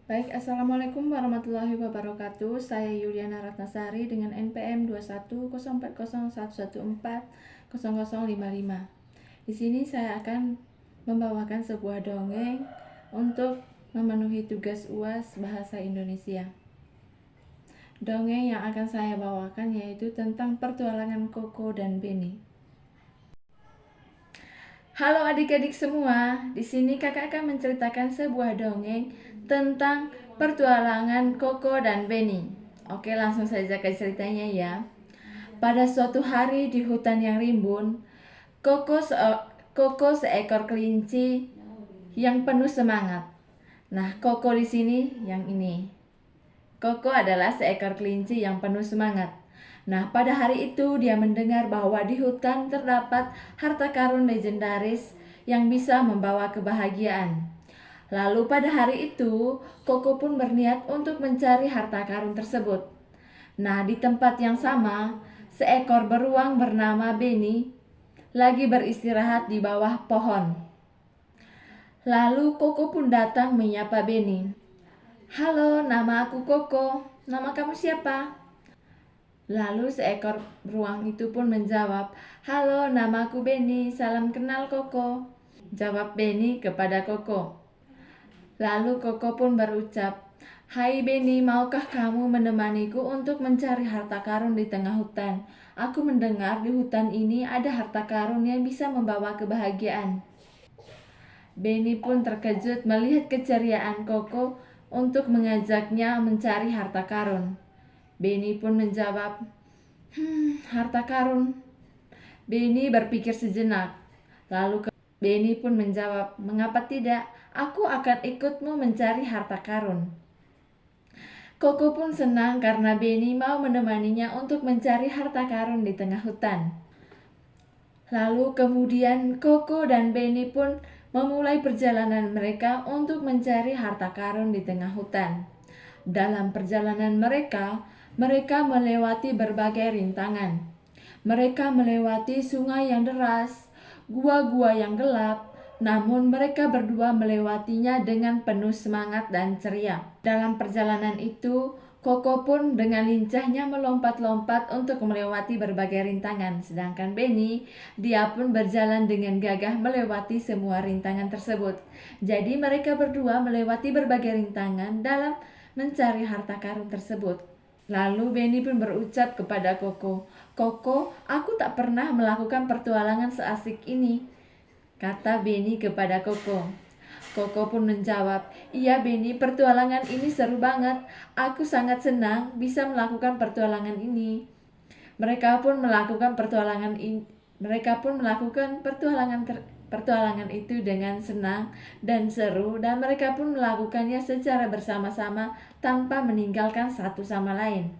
Baik, Assalamualaikum warahmatullahi wabarakatuh. Saya Yuliana Ratnasari dengan NPM 2104041140055. Di sini saya akan membawakan sebuah dongeng untuk memenuhi tugas UAS Bahasa Indonesia. Dongeng yang akan saya bawakan yaitu tentang pertualangan Koko dan Beni. Halo adik-adik semua, di sini kakak akan menceritakan sebuah dongeng tentang pertualangan Koko dan Beni. Oke, langsung saja ke ceritanya ya. Pada suatu hari di hutan yang rimbun, Koko seekor kelinci yang penuh semangat. Nah, Koko di sini yang ini. Koko adalah seekor kelinci yang penuh semangat. Nah, pada hari itu dia mendengar bahwa di hutan terdapat harta karun legendaris yang bisa membawa kebahagiaan. Lalu pada hari itu, Koko pun berniat untuk mencari harta karun tersebut. Nah, di tempat yang sama, seekor beruang bernama Beni lagi beristirahat di bawah pohon. Lalu Koko pun datang menyapa Beni. "Halo, nama aku Koko. Nama kamu siapa?" Lalu seekor beruang itu pun menjawab, "Halo, namaku Beni, salam kenal Koko." Jawab Beni kepada Koko. Lalu Koko pun berucap, "Hai Beni, maukah kamu menemaniku untuk mencari harta karun di tengah hutan? Aku mendengar di hutan ini ada harta karun yang bisa membawa kebahagiaan." Beni pun terkejut melihat keceriaan Koko untuk mengajaknya mencari harta karun. Beni pun menjawab, harta karun." Beni berpikir sejenak. Lalu Beni pun menjawab, "Mengapa tidak? Aku akan ikutmu mencari harta karun." Koko pun senang karena Beni mau menemaninya untuk mencari harta karun di tengah hutan. Lalu kemudian Koko dan Beni pun memulai perjalanan mereka untuk mencari harta karun di tengah hutan. Dalam perjalanan mereka melewati berbagai rintangan. Mereka melewati sungai yang deras, gua-gua yang gelap, namun mereka berdua melewatinya dengan penuh semangat dan ceria. Dalam perjalanan itu, Koko pun dengan lincahnya melompat-lompat untuk melewati berbagai rintangan, sedangkan Beni, dia pun berjalan dengan gagah melewati semua rintangan tersebut. Jadi mereka berdua melewati berbagai rintangan dalam mencari harta karun tersebut. Lalu Beni pun berucap kepada Koko, "Koko, aku tak pernah melakukan pertualangan seasik ini," kata Beni kepada Koko. Koko pun menjawab, "Iya Beni, pertualangan ini seru banget. Aku sangat senang bisa melakukan pertualangan ini." Mereka pun melakukan pertualangan itu dengan senang dan seru, dan mereka pun melakukannya secara bersama-sama tanpa meninggalkan satu sama lain.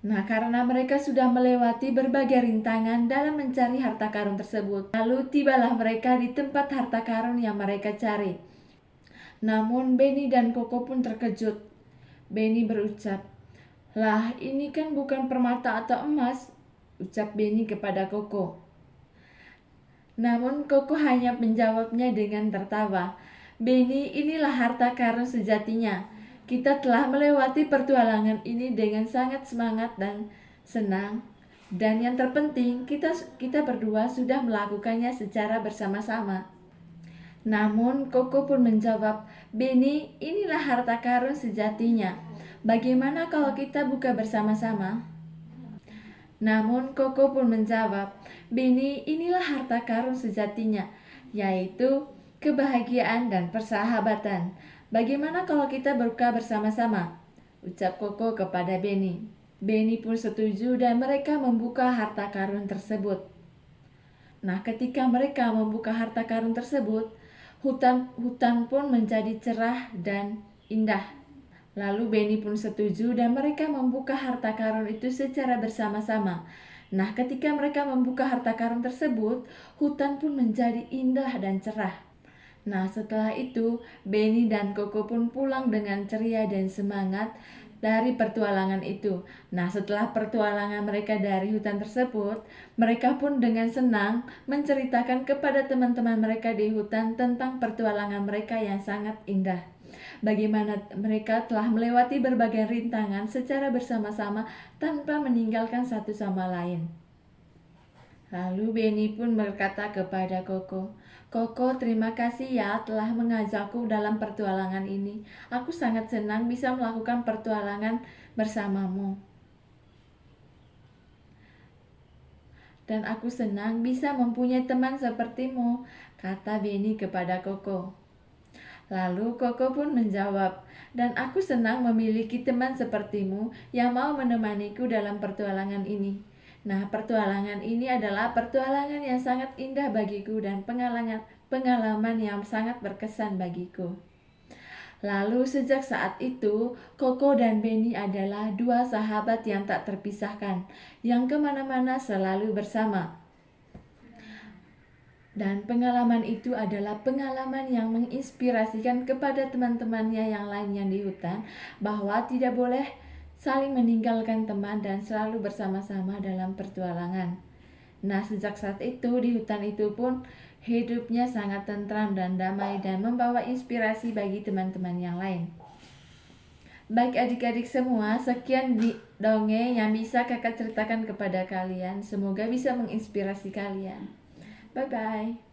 Nah, karena mereka sudah melewati berbagai rintangan dalam mencari harta karun tersebut, lalu tibalah mereka di tempat harta karun yang mereka cari. Namun Beni dan Koko pun terkejut. Beni berucap, "Lah, ini kan bukan permata atau emas," ucap Beni kepada Koko. Namun Koko hanya menjawabnya dengan tertawa, "Beni, inilah harta karun sejatinya. Kita telah melewati pertualangan ini dengan sangat semangat dan senang. Dan yang terpenting, kita berdua sudah melakukannya secara bersama-sama." Namun Koko pun menjawab, "Beni, inilah harta karun sejatinya. Bagaimana kalau kita buka bersama-sama?" Namun Koko pun menjawab, "Beni, inilah harta karun sejatinya, yaitu kebahagiaan dan persahabatan. Bagaimana kalau kita buka bersama-sama?" ucap Koko kepada Beni. Beni pun setuju dan mereka membuka harta karun tersebut. Nah, ketika mereka membuka harta karun tersebut, hutan pun menjadi cerah dan indah. Lalu Beni pun setuju dan mereka membuka harta karun itu secara bersama-sama. Nah, ketika mereka membuka harta karun tersebut, hutan pun menjadi indah dan cerah. Nah, setelah itu Beni dan Koko pun pulang dengan ceria dan semangat dari pertualangan itu. Nah, setelah pertualangan mereka dari hutan tersebut, mereka pun dengan senang menceritakan kepada teman-teman mereka di hutan tentang pertualangan mereka yang sangat indah. bagaimana mereka telah melewati berbagai rintangan secara bersama-sama tanpa meninggalkan satu sama lain. Lalu Benny pun berkata kepada Koko, "Koko, terima kasih ya telah mengajakku dalam pertualangan ini. Aku sangat senang bisa melakukan pertualangan bersamamu. Dan aku senang bisa mempunyai teman sepertimu," kata Benny kepada Koko. Lalu Koko pun menjawab, "Dan aku senang memiliki teman sepertimu yang mau menemaniku dalam pertualangan ini. Nah, pertualangan ini adalah pertualangan yang sangat indah bagiku dan pengalaman yang sangat berkesan bagiku." Lalu sejak saat itu, Koko dan Benny adalah dua sahabat yang tak terpisahkan, yang kemana-mana selalu bersama. Dan pengalaman itu adalah pengalaman yang menginspirasikan kepada teman-temannya yang lainnya di hutan, bahwa tidak boleh saling meninggalkan teman dan selalu bersama-sama dalam pertualangan. Nah, sejak saat itu di hutan itu pun hidupnya sangat tentram dan damai dan membawa inspirasi bagi teman-teman yang lain. Baik adik-adik semua, sekian dongeng yang bisa kakak ceritakan kepada kalian. Semoga bisa menginspirasi kalian. Bye-bye.